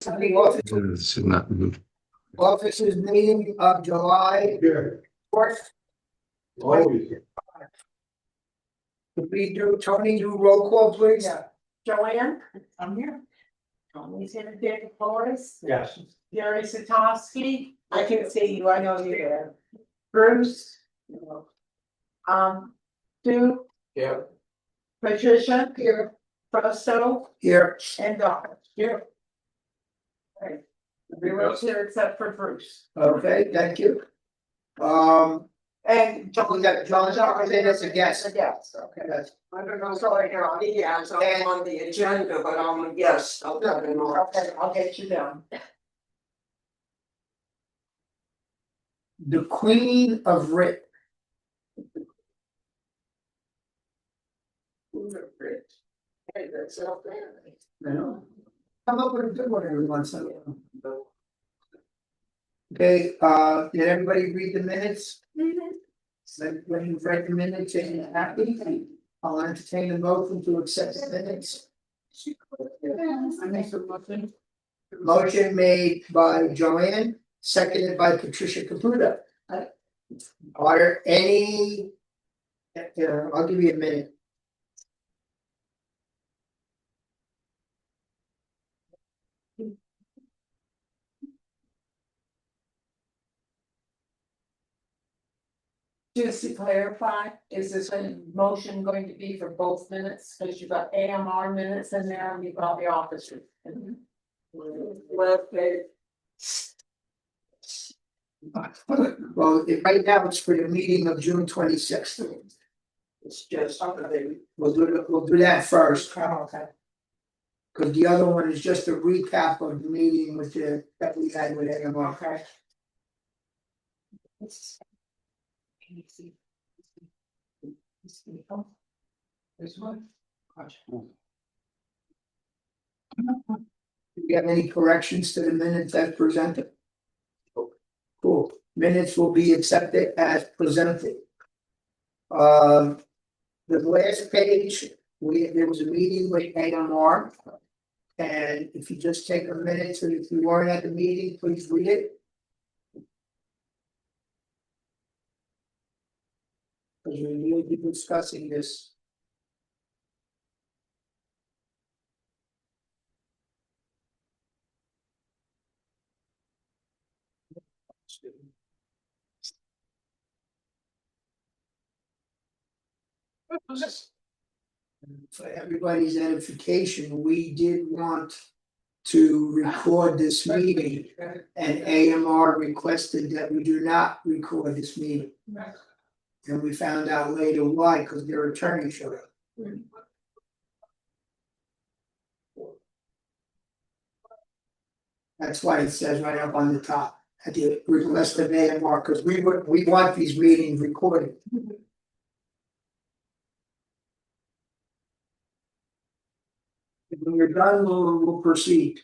The officers meeting of July fourth. Always. Could we do, Tony, do roll call, please? Yeah. Joanne? I'm here. Tony's here, David Forrest, Yes. Gary Satowski, I can see you, I know you're there. Bruce. Sue, Yeah. Patricia. Here. Fausto, Here, and Don. Here. Right. Everyone's here except for Bruce. okay, thank you. And We got John's already as a guest. Yes, Okay, that's, I don't know, so I know, yeah, so I'm on the agenda, but I'm a guest, okay, I'll get you down. the Queen of Writ. Hey, that's out there. I know. Come up with a good one every once in a while. Okay, did everybody read the minutes? So when you've read the minutes and you're happy, I'll entertain a motion to accept the minutes. I make a motion. Motion made by Joanne, seconded by Patricia Caputa. Are there any? I'll give you a minute. Just to clarify, is this a motion going to be for both minutes, because you've got AMR minutes in there and you've got the officers. Well, right now it's for the meeting of June 26th. It's just something. We'll do that first, Okay. because the other one is just a recap of the meeting that we had with AMR. Okay. This one? Do you have any corrections to the minutes as presented? Cool, minutes will be accepted as presented. The last page, there was a meeting with AMR. And if you just take a minute, so if you weren't at the meeting, please read it. Because we will be discussing this. For everybody's edification, we did want to record this meeting, and AMR requested that we do not record this meeting. And we found out later why, because their attorney showed up. That's why it says right up on the top, at the request of AMR, because we want these meetings recorded. When you're done, we'll proceed.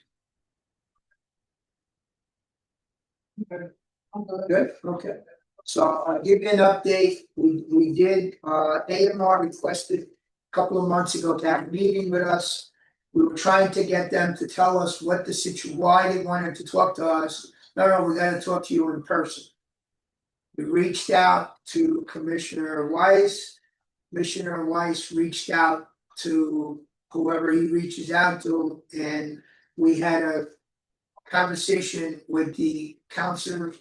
Good, okay. So I'll give you an update. We did, AMR requested a couple of months ago to have a meeting with us. We were trying to get them to tell us what the why they wanted to talk to us. No, we gotta talk to you in person. We reached out to Commissioner Weiss. Commissioner Weiss reached out to whoever he reaches out to, and we had a conversation with the council,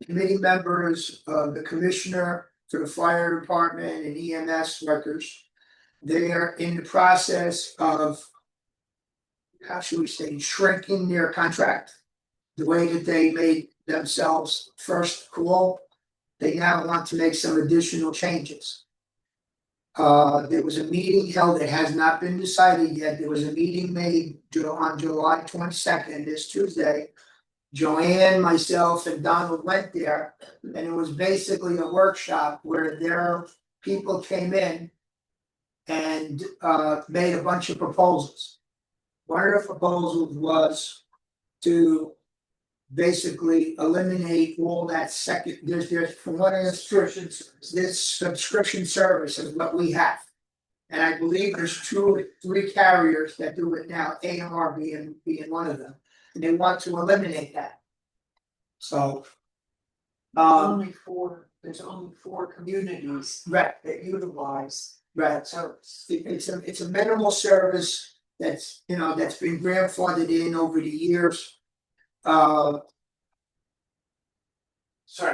committee members, the commissioner for the fire department and EMS workers. They are in the process of, how should we say, shrinking their contract. The way that they made themselves first call, they now want to make some additional changes. There was a meeting held, it has not been decided yet, there was a meeting made on July 22nd, this Tuesday. Joanne, myself, and Donald went there, and it was basically a workshop where their people came in and made a bunch of proposals. One of the proposals was to basically eliminate all that second, there's from one of the subscriptions, this subscription service is what we have. And I believe there's 2 or 3 carriers that do it now, AMR being one of them. and they want to eliminate that. So. There's only four communities Right, that utilize right. that service. It's a minimal service that's, that's been grandfathered in over the years. Sorry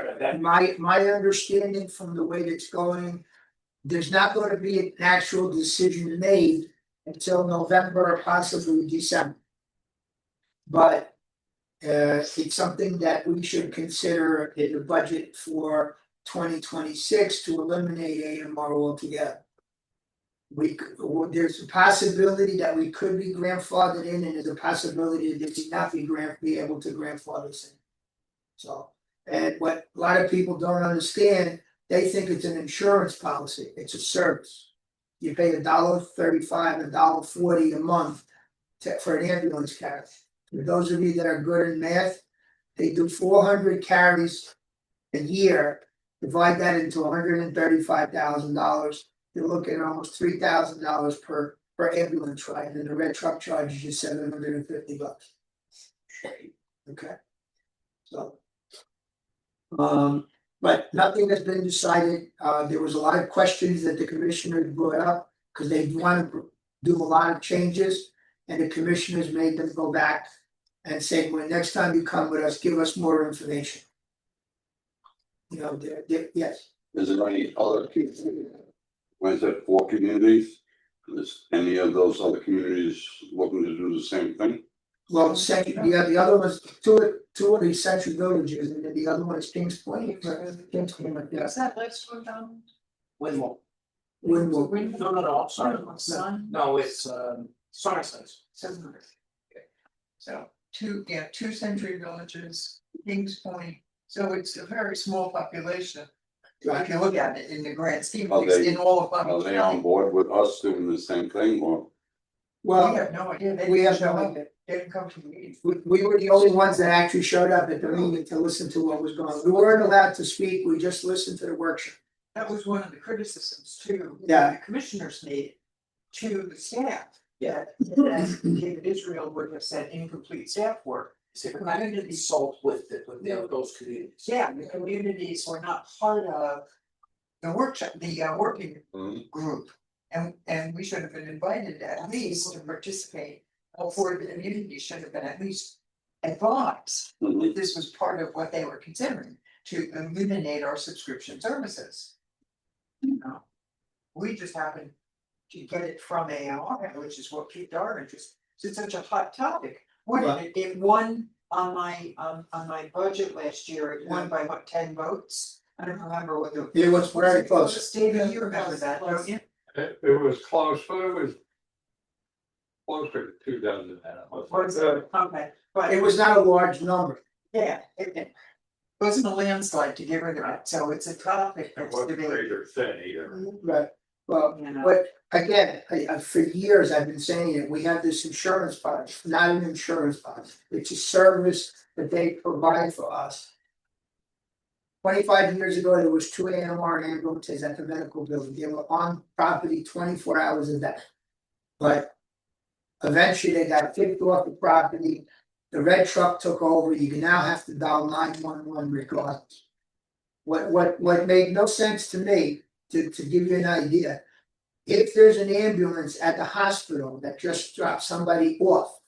about that. My understanding from the way that's going, there's not going to be an actual decision made until November, or possibly December. But it's something that we should consider in the budget for 2026 to eliminate AMR altogether. There's a possibility that we could be grandfathered in, and there's a possibility that we not be able to grandfather us in. So, and what a lot of people don't understand, they think it's an insurance policy. It's a service. You pay $1.35, $1.40 a month for an ambulance carriage. For those of you that are good in math, they do 400 carries a year. Divide that into $135,000. You're looking at almost $3,000 per ambulance ride, and the red truck charges you $750. Okay. So. But nothing has been decided. There was a lot of questions that the commissioners brought up because they want to do a lot of changes, and the commissioners made them go back and say, well, next time you come with us, give us more information. Yes. Is there any other, when I said 4 communities, is any of those other communities looking to do the same thing? Well, the other one's two of the central villages, and then the other one is Kings Point. Kings Point, Is yes. that let's go down? Winmore. Winwood. No, sorry. Son. No, it's Somerset. So two century villages, Kings Point, so it's a very small population. If you look at it in the grand scheme, of things, in all of Are Buckingham they on County, board with us doing the same thing, or? we Well, have no idea. They we didn't have show no up. idea. They didn't come to the meeting. We were the only ones that actually showed up at the meeting to listen to what was going on. We weren't allowed to speak, we just listened to the workshop. That was one of the criticisms too. Yeah. The commissioners made to the staff. That David Israel would have said incomplete staff work. Is it community salt with those communities? Yeah, the communities were not part of the workshop, the working group. And we should have been invited at least to participate. All four of the communities should have been at least advised that this was part of what they were considering to eliminate our subscription services. We just happened to get it from AR, which is what piqued our interest. It's such a hot topic. It won on my budget last year, it won by what, 10 votes? I don't remember what the. It was very close. David, you remember that, don't you? It was close, but it was closer to 2 dozen. Okay, but It was not a large number. yeah, it wasn't a landslide to get rid of it, so it's a topic It that's wasn't debated. great or thin either. Right. Well, You know. but again, for years I've been saying it, we have this insurance policy, not an insurance policy. It's a service that they provide for us. 25 years ago, there was 2 AMR ambulances at the medical building. They were on property 24 hours a day. But eventually they got kicked off the property. The red truck took over. You now have to dial 911 regardless. What made no sense to me, to give you an idea, if there's an ambulance at the hospital that just dropped somebody off,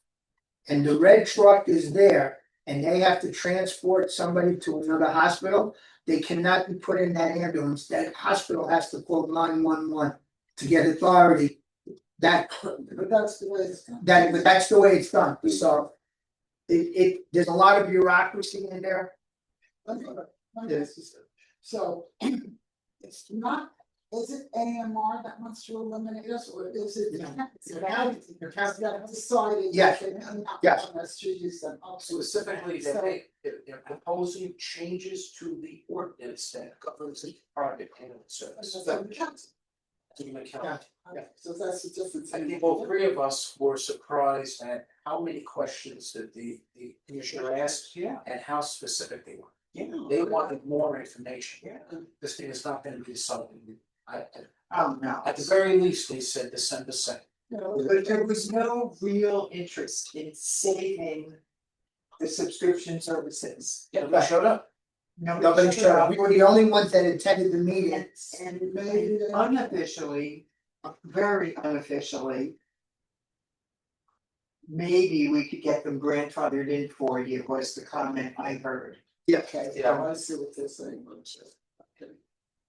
and the red truck is there, and they have to transport somebody to another hospital, they cannot be put in that ambulance. That hospital has to call 911 to get authority. But that's the way it's done. But that's the way it's done. So there's a lot of bureaucracy in there. So it's not, is it AMR that wants to eliminate us, or is it? The county That decided. Yes. Yes. Unless to use them. Specifically, they're proposing changes to the ordinance that governs the private ambulance service. To the county. So that's the difference. I think all three of us were surprised at how many questions that the commissioner asked and how specific they were. They wanted more information. This thing is not gonna be something. Oh, no. At the very least, they said December 2nd. But there was no real interest in saving the subscription services. Yeah, they showed up. Nobody showed up. We were the only ones that attended the meeting. And unofficially, very unofficially. Maybe we could get them grandfathered in for you, was the comment I heard. Yeah. Okay, Yeah. I see what they're saying.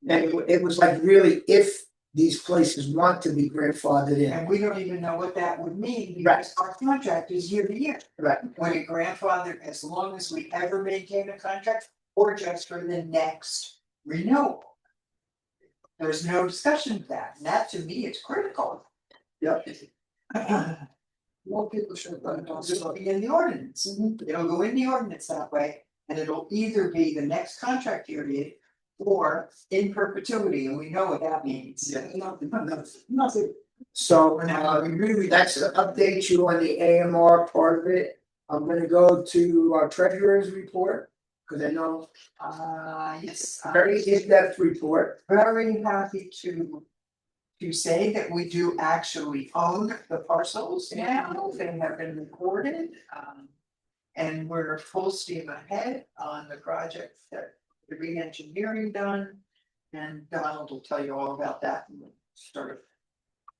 And it was like really if these places want to be grandfathered in. And we don't even know what that would mean, Right. because our contract is year to year. Right. When a grandfather, as long as we ever maintain a contract, or just for the next renewal. There's no discussion of that, and that to me is critical. Yep. More people should. It'll just be in the ordinance, it'll go in the ordinance that way, and it'll either be the next contract period. Or in perpetuity, and we know what that means. Nothing. So we really, that's to update you on the AMR part of it. I'm gonna go to our treasurer's report, cause I know Yes. very in-depth report. Very happy to say that we do actually own the parcels now, they have been recorded. And we're full steam ahead on the project that the re-engineering done. And Donald will tell you all about that and sort of.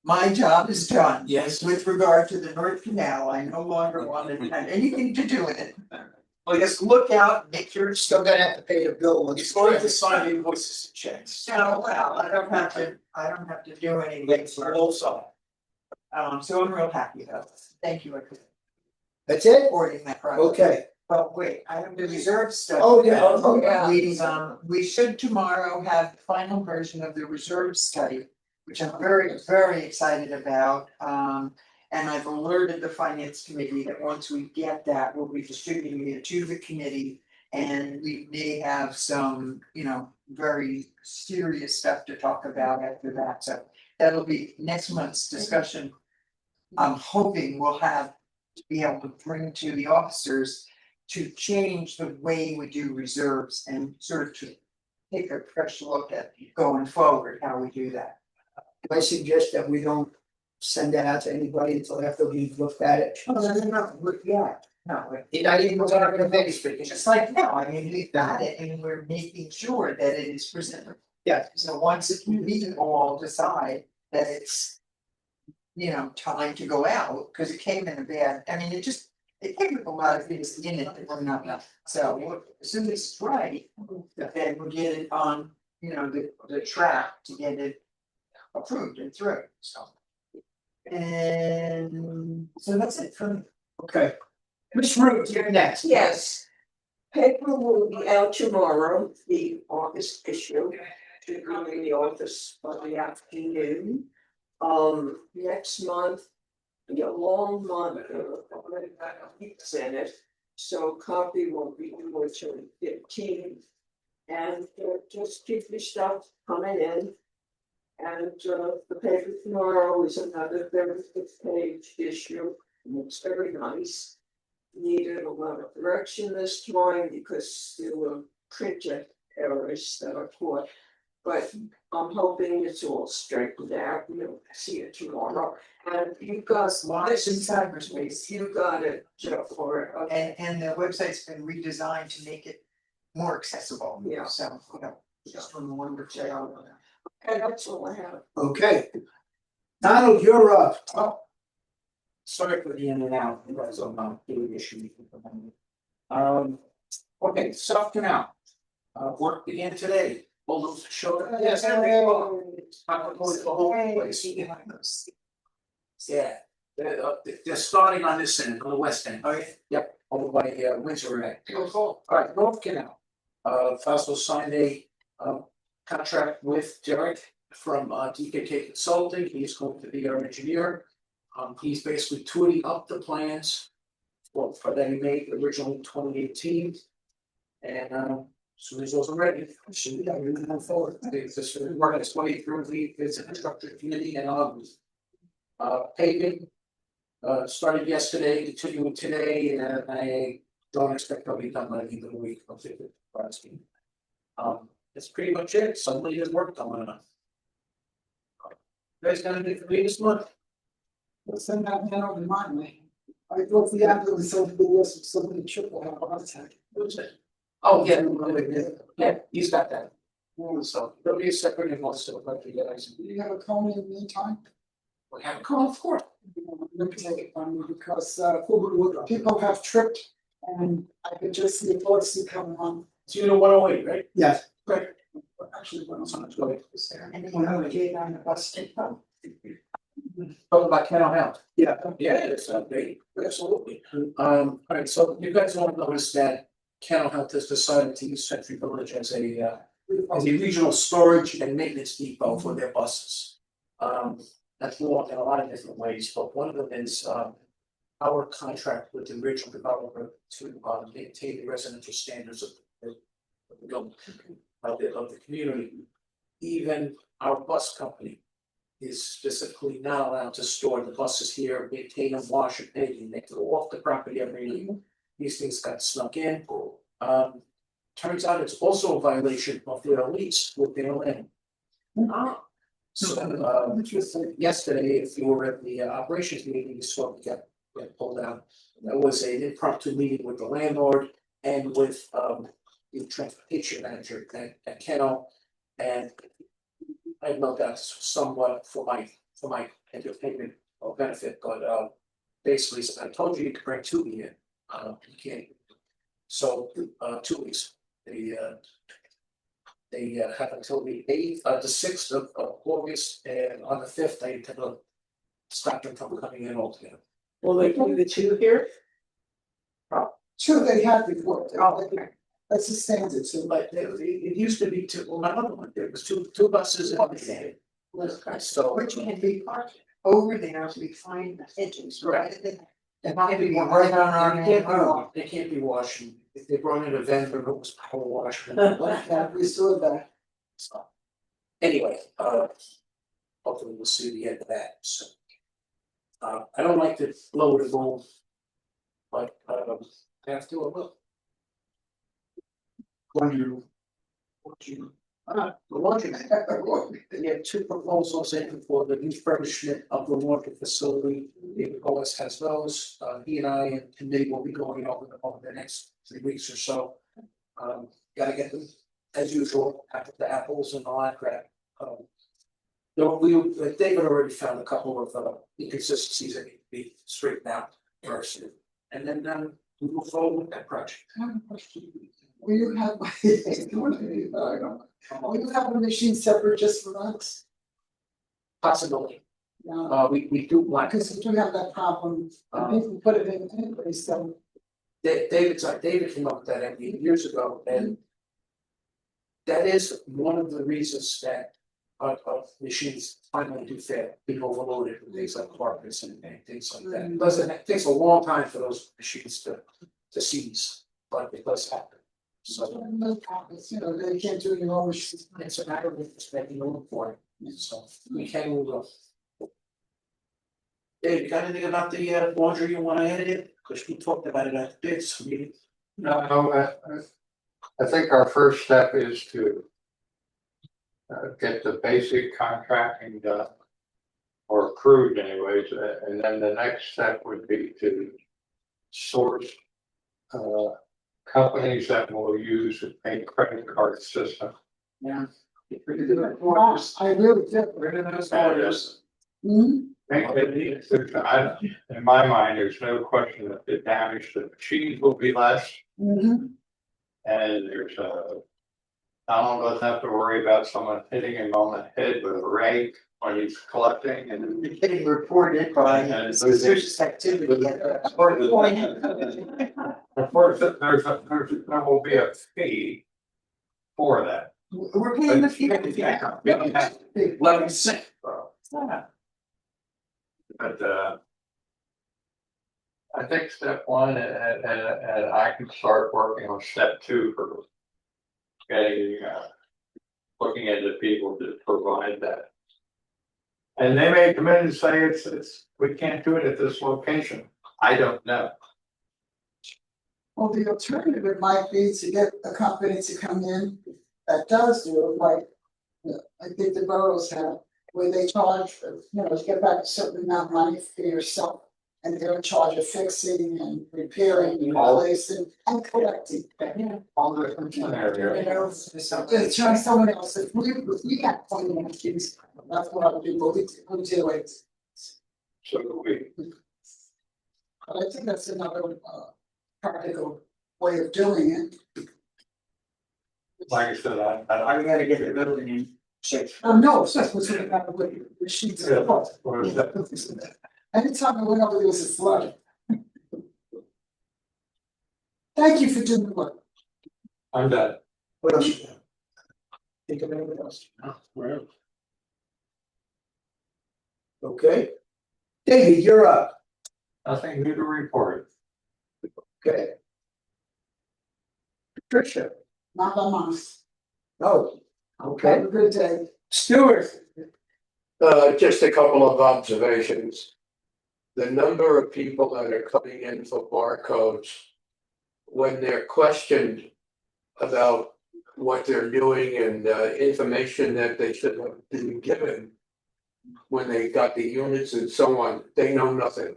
My job is done. Yes. With regard to the North Canal, I no longer want to have anything to do with it. Well, just look out, make sure You're still gonna have to pay the bill. it's going to sign invoices and checks. No, well, I don't have to do anything. It's also. So I'm real happy about this. Thank you for That's it? supporting that project. Okay. But wait, I have the reserve study. Oh, yeah, oh, yeah. We should tomorrow have the final version of the reserve study, which I'm very, very excited about. And I've alerted the finance committee that once we get that, we'll be distributing it to the committee. And we may have some, very serious stuff to talk about after that, so that'll be next month's discussion. I'm hoping we'll have to be able to bring to the officers to change the way we do reserves and sort of to take a fresh look at going forward, how we do that. I suggest that we don't send that out to anybody until after we've looked at it. No, You're not even talking about it. it's just like, no, I mean, we've got it and we're making sure that it is presented. Yeah. So once we all decide that it's. Time to go out, cause it came in a bad, I mean, it came with a lot of things in it that were not enough. So as soon as it's right, then we'll get it on, the track to get it approved and through, so. And so that's it for me. Okay. Ms. Root, you're next. Yes. Paper will be out tomorrow, the August issue, to be in the office by the afternoon. Next month, be a long month, weeks in it, so copy won't be due until the 15th. And just keep your stuff coming in. And the paper tomorrow is another 36-page issue, and it's very nice. Needed a lot of correction this time because there were printer errors that are caught. But I'm hoping it's all straightened out, we'll see it tomorrow. And you guys, Lots in cyberspace. you got it, Jeff, for it, okay? And the website's been redesigned to make it more accessible. Yeah. So, just from the one to check out. And that's all I have. Okay. Donald, you're up. Oh. Sorry for the in and out, because I'm not doing issue. Okay, South Canal. Work began today. All those showed up. Yes, there we go. I'm going to the whole place. Yeah, they're starting on this end, on the west end. Oh, yeah. Yep, over by Windsor Ave. All right, North Canal. Fossil signed a contract with Derek from DKK Consulting. He's going to be our engineer. He's basically tuning up the plans for that he made originally in 2018. And as soon as those are ready, should be moving forward. It's just working its way through the infrastructure committee and paving. Started yesterday, continuing today, and I don't expect I'll be done by the end of the week. I'll take it. That's pretty much it. Somebody has work going on. You guys got anything for me this month? We'll send that man over to mine, I thought the ambulance over the years was somebody triple had a heart attack. Oh, yeah, he's got that. So there'll be a separate invoice to let you guys. Do you have a cone in the meantime? We have a call, of course. Let me take it from you because people have tripped and I could just see the policy coming on. So you know 108, right? Yes. Great. Actually, when So I'm much going is there. And then you have a gate on the bus depot. Talking about Kennel Health. Yeah. Yeah, it's great, absolutely. Alright, so you guys all notice that Kennel Health has decided to use Century Village as a regional storage and maintenance depot for their buses. That's wrong in a lot of different ways, but one of them is, our contract with the original developer to, maintain the residential standards of the building, of the community. Even our bus company is specifically not allowed to store the buses here, maintain them, wash and pay them, they go off the property every year. These things got snuck in. Turns out it's also a violation of their lease with their land. So, yesterday, if you were at the operations meeting, you saw we got pulled out. That was an impromptu meeting with the landlord and with the transportation manager at Kennel. And I know that's somewhat for my entertainment or benefit, but basically, I told you you could bring two in, you can't. So 2 weeks, they have until the 8th, the 6th of August, and on the 5th, they intend to stop them from coming in altogether. Will they do the two here? Two they had before. Oh, okay. That's the standard, so But it used to be two, well, not another one, there was two buses in the day. So. Which can be parked over there behind the hedges, right? And Not to be right on our they main can't be road. they can't be washing, if they brought in a vendor, it was power wash. yeah, we saw that. So, anyway, hopefully we'll see the end of that, so. I don't like to blow the goal. But, I have to, I will. The laundry, they have two proposals in for the refurbishment of the laundry facility. David Bolas has those, he and I and committee will be going over the next 3 weeks or so. Gotta get them, as usual, apple to apples and all that crap. David already found a couple of inconsistencies that need to be straightened out first. And then we move forward with that project. I have a question. Will you have, will you have a machine separate just for us? Possibility, Yeah, we do like. because we do have that problem, people put it in anyway, so. David came up with that idea years ago, and that is one of the reasons that machines finally do fail, being overloaded with things like carpets and things like that. It takes a long time for those machines to seize, but it does happen. So No problems, you know, they can't do your own machines. it's a matter of just making room for it, so we can move on. Dave, you got anything about the laundry you want to add in? Because we talked about it at the bids meeting. No, I think our first step is to get the basic contracting done, or approved anyways, and then the next step would be to source companies that will use a credit card system. Yeah. I really do. Hmm? In my mind, there's no question that the damage to the machines will be less, Mhm. and there's Donald doesn't have to worry about someone hitting him on the head with a rake when he's collecting and. You're getting reported by suspicious activity. Of course, there will be a fee for that. We're paying the fee. 11%. But I think step one, and I can start working on step two for getting, looking at the people to provide that. And they may come in and say we can't do it at this location. I don't know. Well, the alternative might be to get a company to come in that does do it, like, I think the boroughs have, where they charge, to get back a certain amount of money for yourself. And they're in charge of fixing and repairing and replacing and collecting. All the different. It's trying someone else, if we got finances, that's what I do, we do it. So do we. But I think that's another practical way of doing it. Like I said, I gotta get the building in shape. No, it's just what's in the sheets of water. what is that? Anytime I went over there was a flood. Thank you for doing the work. I'm done. What else you got? Think of anything else? Okay. David, you're up. Nothing new to report. Okay. Patricia. Not by months. Oh, Have okay. a good day. Stuart. Just a couple of observations. The number of people that are coming in for barcodes. When they're questioned about what they're doing and information that they should have been given. When they got the units and so on, they know nothing.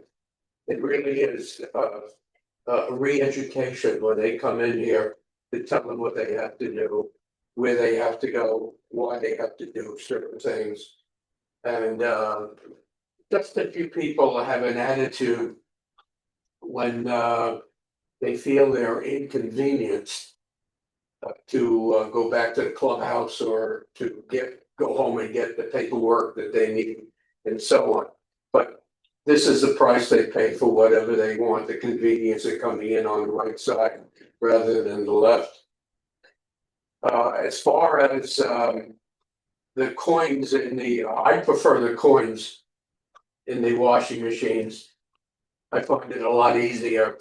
It really is a re-education when they come in here to tell them what they have to do. Where they have to go, why they have to do certain things. And just a few people have an attitude when they feel they're inconvenienced to go back to the clubhouse or to go home and get the paperwork that they need and so on. But this is the price they pay for whatever they want, the convenience of coming in on the right side rather than the left. As far as the coins in the, I prefer the coins in the washing machines. I find it a lot easier.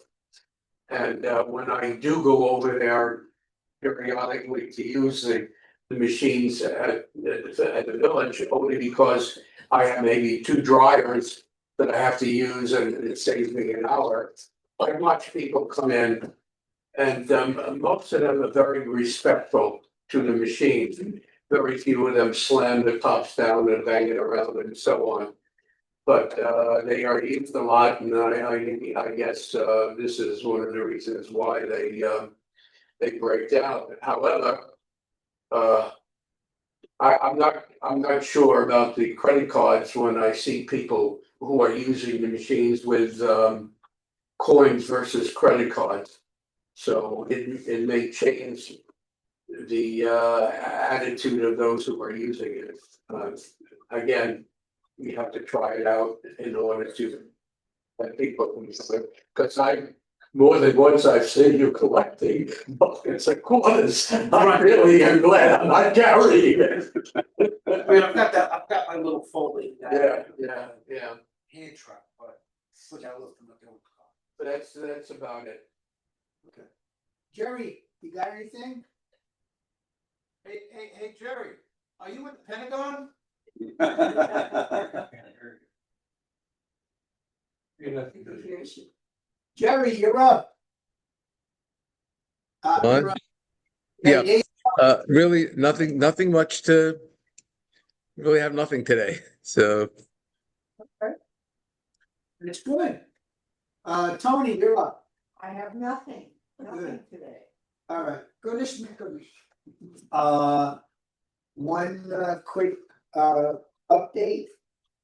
And when I do go over there periodically to use the machines at the village, only because I have maybe 2 dryers that I have to use and it saves me an hour. I watch people come in and most of them are very respectful to the machines. Very few of them slam the tops down and bang it around and so on. But they are used a lot, and I guess this is one of the reasons why they break down. However, I'm not sure about the credit cards when I see people who are using the machines with coins versus credit cards. So it may change the attitude of those who are using it. Again, you have to try it out in order to let people, because more than once I've seen you collecting buckets of quarters. I really am glad I'm not carrying it. I mean, I've got my little folding. Yeah. Hand truck, but look how little the old car. But that's about it. Jerry, you got anything? Hey, Jerry, are you with the Pentagon? Jerry, you're up. What? You're up. Yeah. Hey, Really, nothing much to really have nothing today. So it's good. Tony, you're up. I have nothing today. All right. Goodness. One quick update.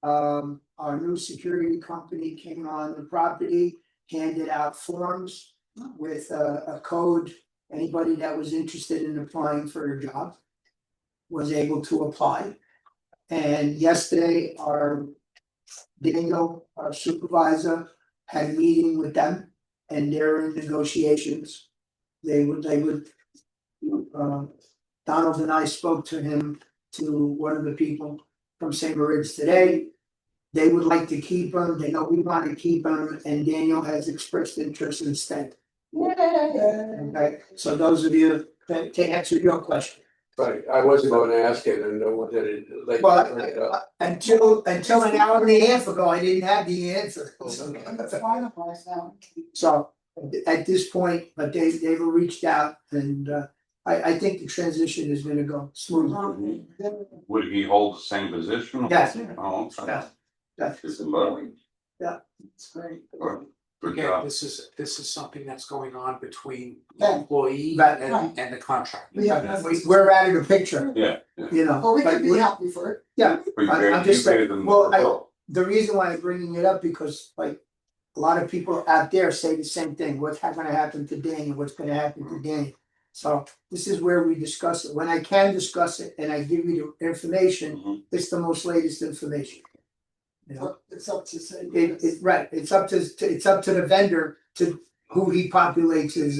Our new security company came on the property, handed out forms with a code. Anybody that was interested in applying for a job was able to apply. And yesterday, our Daniel, our supervisor, had a meeting with them and they're in negotiations. They would, Donald and I spoke to him, to one of the people from St. Moritz today. They would like to keep him, they know we want to keep him, and Daniel has expressed interest in staying. Okay, so those of you, to answer your question. Right, I wasn't going to ask it and no one did it. Like, Well, until an hour and a half ago, I didn't have the answer. Finalized now. So at this point, but they've reached out and I think the transition is gonna go smoothly. Would he hold the same position? Yes. Oh, okay. Yes. Yes. Just about. It's great. Good Again, job. this is something that's going on between Yeah. the employee Right. and the contractor. We have. We're out of the picture, Yeah, yeah. you know. Well, we but could be happy for it. Yeah, We I'm paid- just you paid saying, them well, the bill. the reason why I'm bringing it up, because like. A lot of people out there say the same thing, what's gonna happen to Danny, what's gonna happen to Danny? So this is where we discuss it, when I can discuss it and I give you the information, Mhm. it's the most latest information. You know, It's up to say. right, it's up to the vendor to who he populates his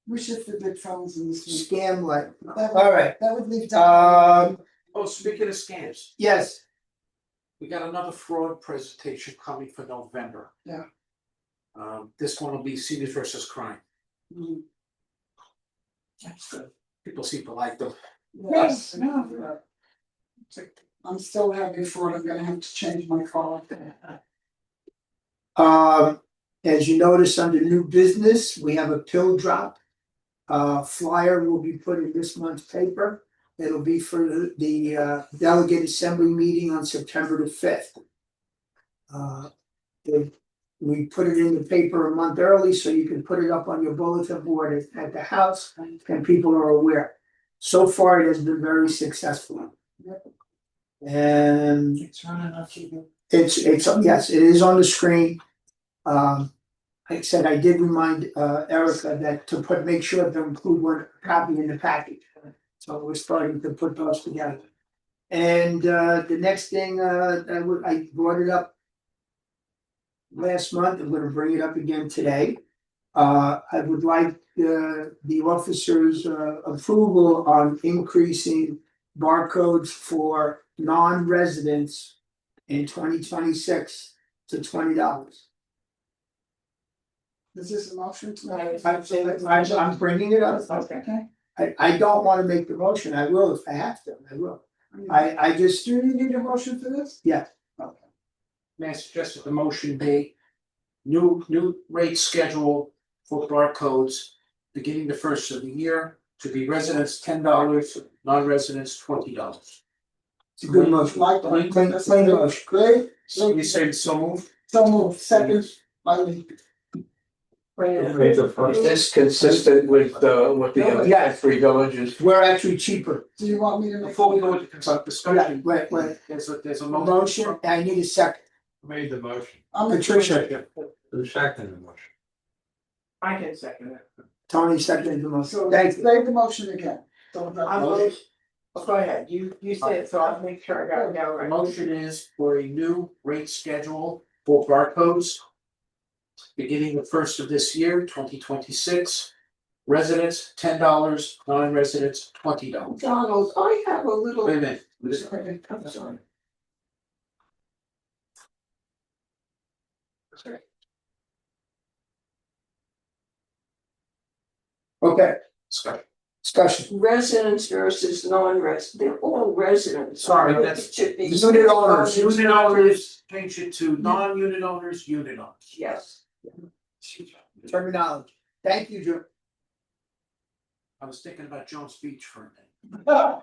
We should forbid phones in this week. scam like, That all right, would leave. Oh, speaking of scams, yes, we got another fraud presentation coming for November. Yeah. This one will be seniors versus crime. Mhm. People seem to like them. Yes. No. I'm still having fraud, I'm gonna have to change my call. as you notice under new business, we have a pill drop. Flyer will be put in this month's paper. It'll be for the delegate assembly meeting on September the 5th. We put it in the paper a month early, so you can put it up on your bulletin board at the house, and people are aware. So far, it has been very successful. And It's running on TV. it's, yes, it is on the screen. Like I said, I did remind Erica that to make sure to include one copy in the package. So we're starting to put those together. And the next thing, I brought it up last month, I'm gonna bring it up again today. I would like the officers' approval on increasing barcodes for non-residents in 2026 to $20. Is this a motion tonight? I'm bringing it up. Okay. I don't wanna make the motion, I will if I have to, I will. I just, Do you need a motion for this? yeah, May I suggest that the motion be new rate schedule for barcodes beginning the first of the year to be residents $10, non-residents $20. it's a good motion. Like Plain that. motion. Great. So you say so move? So move, second, Wiley. Is this consistent with the Yeah. three villages? We're actually cheaper. Do you want me to make? Before we go into discussion, Right, there's a motion, I need a second. Made the motion. I'm Patricia, Who seconded the motion? I can second it. Tony seconded the motion. So Thank you. say the motion again. So that- I'm going, go ahead, you say it, so I'll make sure I got it down The right. motion is for a new rate schedule for barcodes. Beginning the first of this year, 2026. Residents $10, non-residents $20. Donald, I have a little. Wait a minute. Sorry, I'm sorry. Okay, discussion. Residents versus non-residents, they're all residents. Sorry, I think that's- it should be. Unit owners, Unit owners, change it to non-unit owners, unit owners. Yes. Terminology. Thank you, Joe. I was thinking about Jones Beach for a minute.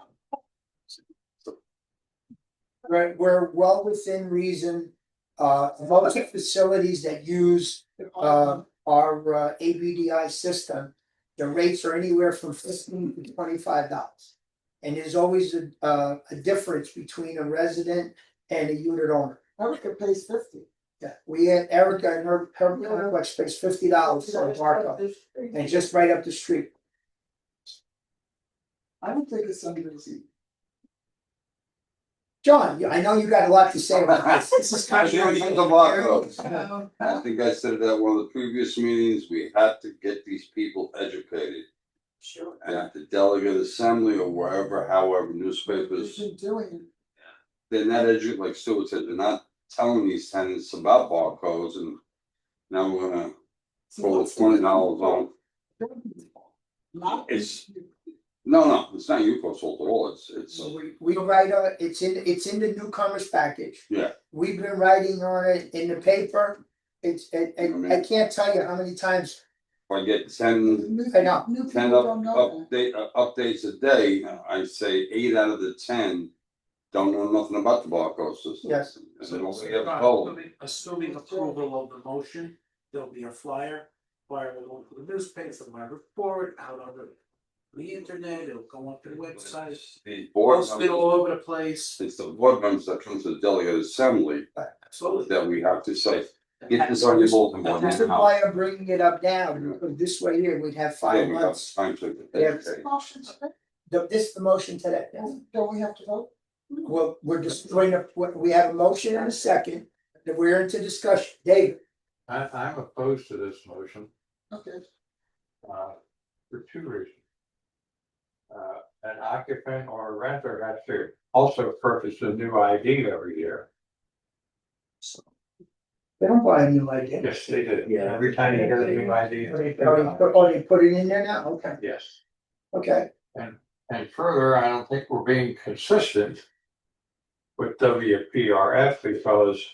Right, we're well within reason. Most facilities that use our ABDI system, the rates are anywhere from $15 to $25. And there's always a difference between a resident and a unit owner. Erica pays 50. Yeah, we had Erica and her complex pays $50 for a barcode, and just right up the street. I don't think it's unreasonable. John, I know you got a lot to say about this. This is kind I of. think the barcodes. I think I said it at one of the previous meetings, we have to get these people educated. Sure. And at the delegate assembly or wherever, however, We've newspapers, been doing it. they're not like Stuart said, they're not telling these tenants about barcodes and. Now we're gonna So pull what's the- $20 on, Not. It's- no, it's not you folks fault at all, it's, So we write it's in the newcomers package. Yeah. We've been writing on it in the paper. I can't tell you how many times, if I get 10 New I know. people don't know that. updates a day, I say 8 out of the 10 don't know nothing about the barcode system. Yes. And they don't get told. Assuming approval of the motion, there'll be a flyer, flyer will go to the newspaper, my report out on the internet, it'll go on to the website. The board Posted all members, over the place. it's the board members that come to the delegate assembly Absolutely. that we have to say, get this on your bulletin board This is now. why I'm bringing it up now, because this way here, we'd have Yeah, 5 we got months. time to. Yeah. Motion today? This is the motion today. Don't we have to vote? Well, we're just going to, we have a motion and a second, that we're into discussion. David, I'm opposed to this motion, Okay. for two reasons. An occupant or a renter has to also purchase a new ID every year. they don't buy a new idea. Yes, they do. Yeah. Every time you get a new ID. They put it in there now? Okay, Yes. okay. And further, I don't think we're being consistent with WPRF because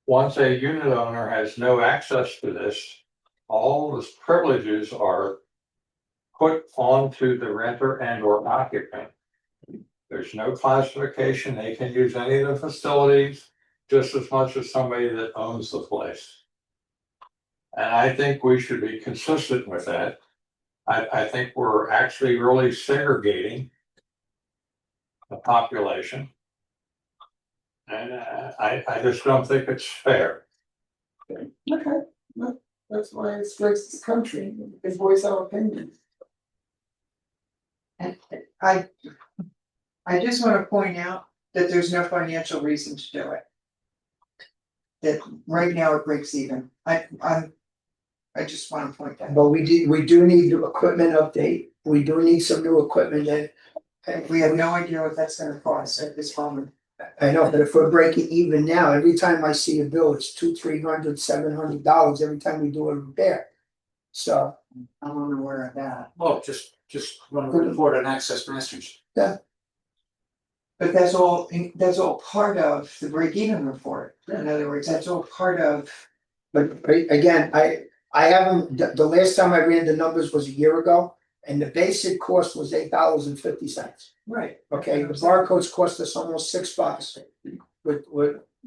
once a unit owner has no access to this, all the privileges are put onto the renter and or occupant. There's no classification. They can use any of the facilities just as much as somebody that owns the place. And I think we should be consistent with that. I think we're actually really segregating the population. And I just don't think it's fair. Okay, well, that's why it's this country, is voice our opinion. And I just wanna point out that there's no financial reason to do it. That right now it breaks even. I just wanna point that out. But we do need the equipment update. We do need some new equipment and We have no idea what that's gonna cost at this moment. I know, but if we're breaking even now, every time I see a bill, it's $200, $300, $700 every time we do a repair. So, I'm unaware of that. Well, just run a report on access masters. But that's all part of the break-even report. In other words, that's all part of, but again, I haven't, the last time I ran the numbers was a year ago. And the basic cost was $8.50. right. Okay, the barcodes cost us almost $6 with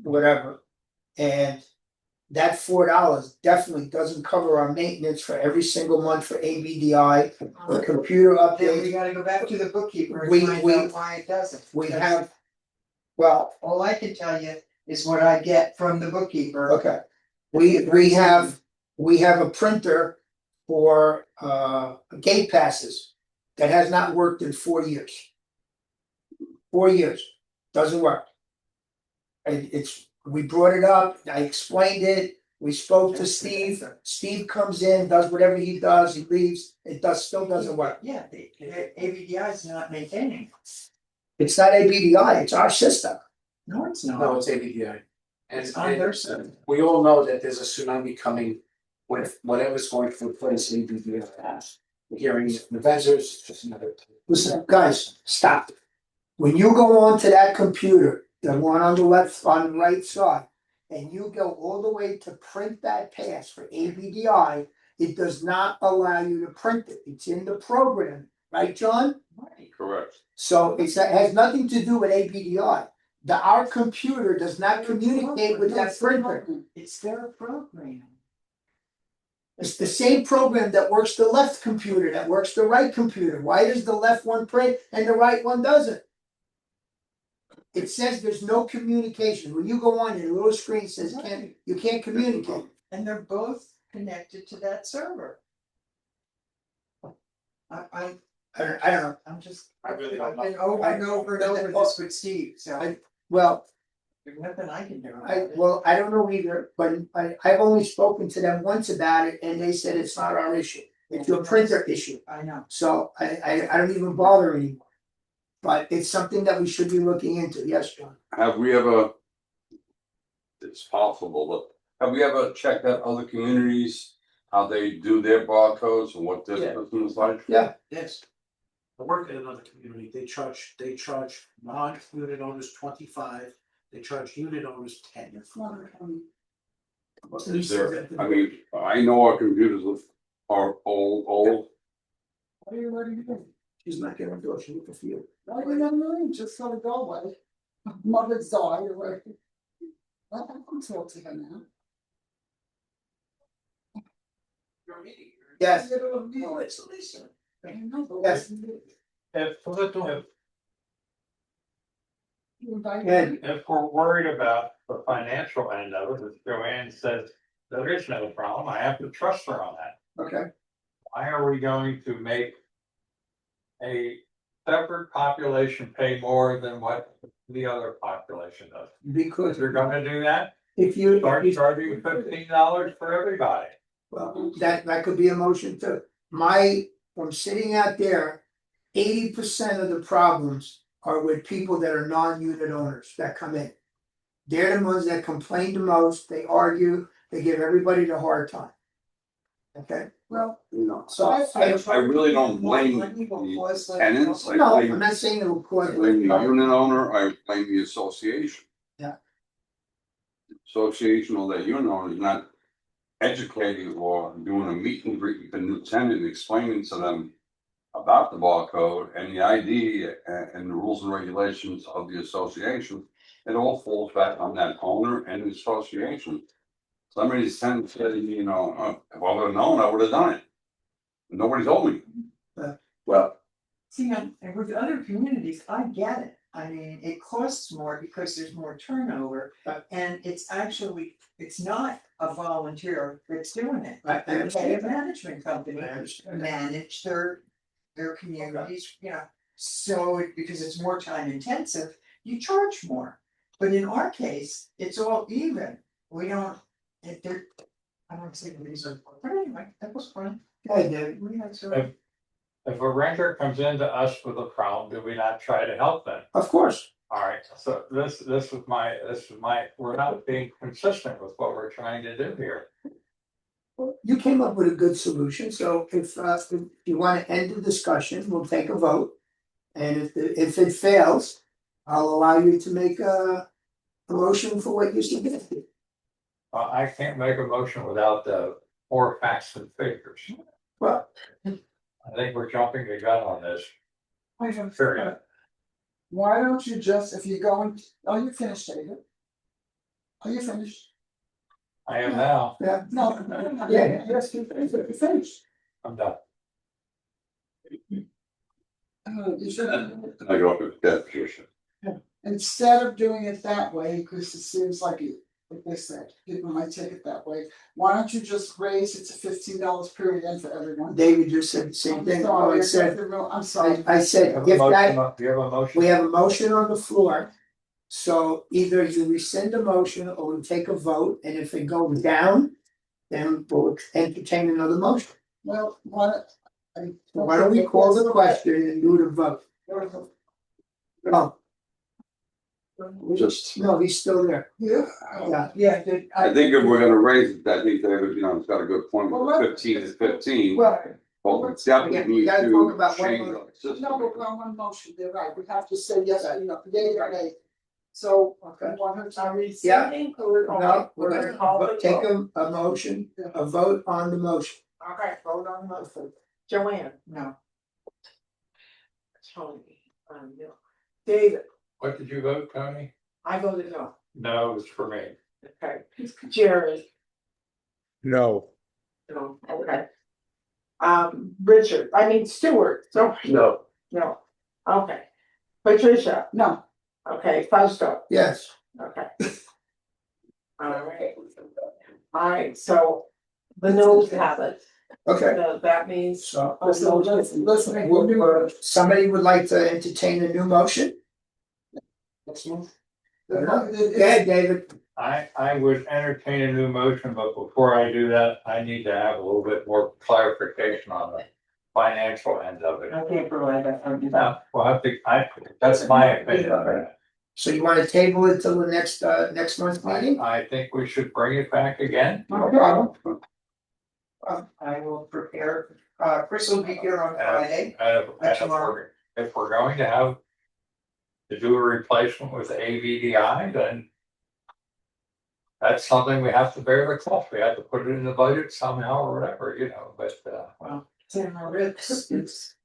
whatever. And that $4 definitely doesn't cover our maintenance for every single month for ABDI, the computer Then we update. gotta go back to the bookkeeper and We- find out why it doesn't. We have, well, All I can tell you is what I get from the bookkeeper. okay, we have a printer for gate passes that has not worked in 4 years. 4 years, doesn't work. And we brought it up, I explained it, we spoke to Steve, Steve comes in, does whatever he does, he leaves, still doesn't work. Yeah, the ABDI is not maintaining. It's not ABDI, it's our system. No, it's No, not. it's ABDI. And It's on their side. we all know that there's a tsunami coming with whatever's going to replace ABDI. We're hearing the vendors, just another. Listen, guys, stop. When you go onto that computer, the one on the right side, and you go all the way to print that pass for ABDI, it does not allow you to print it. It's in the program, right, John? Right. Correct. So it has nothing to do with ABDI. Our computer does not communicate with that printer. It's their program. It's the same program that works the left computer, that works the right computer. Why does the left one print and the right one doesn't? It says there's no communication. When you go on, your little screen says you can't communicate. And they're both connected to that server. I don't know. I'm just, I I've really been don't know. over and over and over this with Steve, so Well, there's nothing I can do about it. I don't know either, but I've only spoken to them once about it and they said it's not our issue. It's your printer issue. I know. So I don't even bother anymore. But it's something that we should be looking into. Yes, John. Have we ever? It's possible, but have we ever checked out other communities, how they do their barcodes and what their Yeah. system is like? Yeah. Yes. I work in another community, they charge non-unit owners 25, they charge unit owners 10. Is there, I mean, I know our computers are old. What are you ready to do? She's not gonna do it. She's looking for you. No, just let it go, buddy. Mother's died or. I can talk to her now. Yes, No, it's Lisa. yes, Ed, If we're worried about the financial end of it, if Joanne says there is no problem, I have to trust her on that. okay, Why are we going to make a separate population pay more than what the other population does? because If you're gonna do that, if you, start charging $15 for everybody. well, that could be a motion too. From sitting out there, 80% of the problems are with people that are non-unit owners that come in. They're the ones that complain the most, they argue, they give everybody the hard time. Okay, Well, You know, so I really don't blame the tenants, I no, I'm blame, not saying it will I cause. blame the unit owner, I blame the association. Yeah. Association or that unit owner is not educating or doing a meet and greet with the new tenant, explaining to them about the barcode and the ID and the rules and regulations of the association. It all falls back on that owner and the association. Some of these tenants said, you know, if I would have known, I would have done it. Nobody told me. Well, See, and with other communities, I get it. I mean, it costs more because there's more turnover. Right. And it's actually, it's not a volunteer that's doing it. I They pay a understand. management company I to understand. manage their communities, you know. So because it's more time intensive, you charge more. But in our case, it's all even. We don't, I don't see the reason. But anyway, that was fun. okay, David, We had some. If a renter comes into us with a problem, do we not try to help them? of course, Alright, so this is my, we're not being consistent with what we're trying to do here. you came up with a good solution, so if you wanna end the discussion, we'll take a vote. And if it fails, I'll allow you to make a motion for what you suggested. I can't make a motion without the more facts and figures. Well, I think we're jumping the gun on this, period. why don't you just, if you're going, are you finished, David? Are you finished? I am now, yeah, No, yeah, yes, you're finished. I'm done. You should, I go up with that position. instead of doing it that way, because it seems like it, like they said, people might take it that way. Why don't you just raise it to $15 period for everyone? David just said the same I'm thing. sorry, I said, I'm sorry. I Do said, you have a if that, motion? Do you have a motion? we have a motion on the floor. So either you rescind the motion or we take a vote, and if it goes down, then we'll entertain another motion. Well, why? Why don't we call the question and do the vote? No, Just, no, he's still there. Yeah. Yeah, Yeah, I think if we're gonna raise it, I think David, you know, it's got a good point, Well, with let- 15 is 15. well, But we definitely we need gotta talk to about one change more- our system. No, but we're on one motion, they're right, we have to say yes, or no, yea or nay. So, Okay. you want her to read? Yeah. No, we're gonna take a motion, a vote on the motion. Okay, vote on the motion. Joanne, no. Tony, no. David, What did you vote, Tony? I voted no. No, it's for me. Okay, Jerry, No, no, okay. Richard, Stuart, so, No, no, okay. Patricia, No, okay, Fausto, Yes, okay. Alright, so the noes have it, okay, so that means. so listen, somebody would like to entertain a new motion? Yeah, David, I would entertain a new motion, but before I do that, I need to have a little bit more clarification on the financial end of it. I can't provide that for you. Now, we'll have to, that's my opinion. so you wanna table it till the next month's meeting? I think we should bring it back again. No problem. I will prepare, Chris will be here on Friday. And if we're going to have to do a replacement with AVDI, then that's something we have to bear the cost. We have to put it in the budget somehow or whatever, you know, but Sam Ritz is,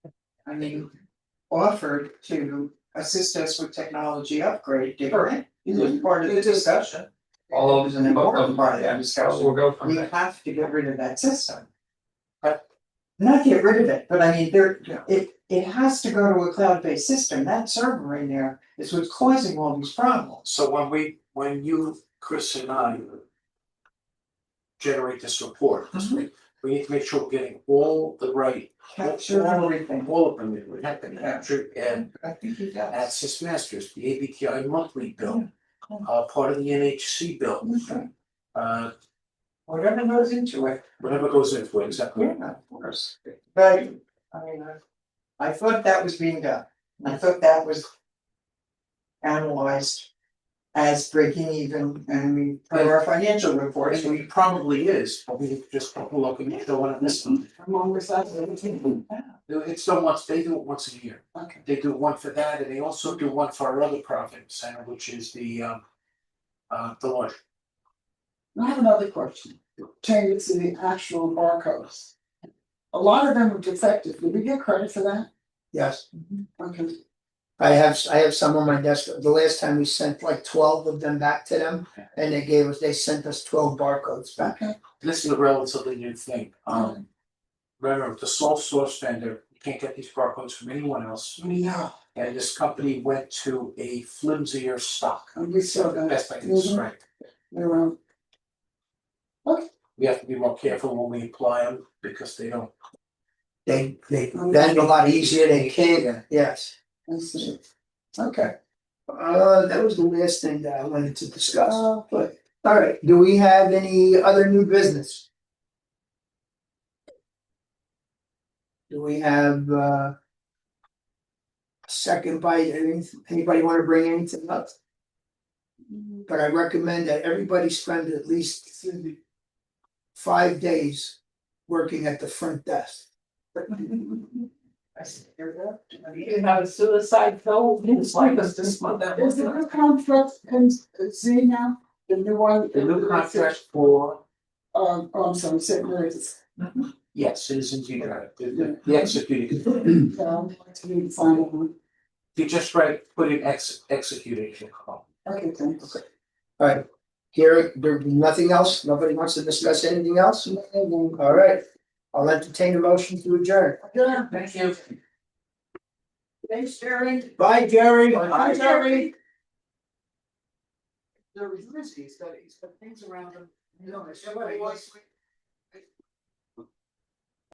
offered to assist us with technology upgrade, didn't it? It was part of the discussion. All It was an important part of that discussion. We'll go from We there. have to get rid of that system. But not get rid of it, but I mean, it has to go to a cloud-based system. That server in there is what's causing all these problems. So when you, Chris and I generate this report, this week, we need to make sure we're getting all the right. Capture everything. All of them, we have to capture and I think you got it. Access Masters, the ABTI monthly bill, part of the NHC bill. Whatever goes into it. Whatever goes into it, exactly. Yeah, of course. But, I mean, I thought that was being done. I thought that was analyzed as breaking even, and I mean, for our financial reports, And it probably is, but we just take a look and show what this one. Among the sides of everything. It's done once, they do it once a year. Okay. They do one for that, and they also do one for our other profit center, which is the launch. I have another question, pertaining to the actual barcodes. A lot of them are defective, do we get credit for that? Yes, Okay, I have some on my desk. The last time we sent like 12 of them back to them and they sent us 12 barcodes back. okay. This is a relatively new thing. Remember, the sole source vendor, you can't get these barcodes from anyone else. No, And this company went to a flimsier stock. we saw that. Best I can describe. They're, We have to be more careful when we apply them because they don't. They bend a lot easier, they can, yes. I see. Okay. That was the last thing that I wanted to discuss, but, all right, do we have any other new business? Do we have second bite, anybody wanna bring anything up? But I recommend that everybody spend at least 5 days working at the front desk. I said, "Here we go." You have a suicide bill, it's like us this month. Is the new contract can see now, the new one? The new contract for, Oh, I'm sorry, St. Mary's. yes, it is indeed, the executing. To be the final one. If you just write, put in executing, it'll come up. Okay, thanks. All right, here, there's nothing else, nobody wants to discuss anything else? All right, I'll entertain a motion to adjourn. Yeah. Thank you. Thanks, Jerry. Bye, Jerry. Bye, Jerry. There was studies, but things around them, No, it's-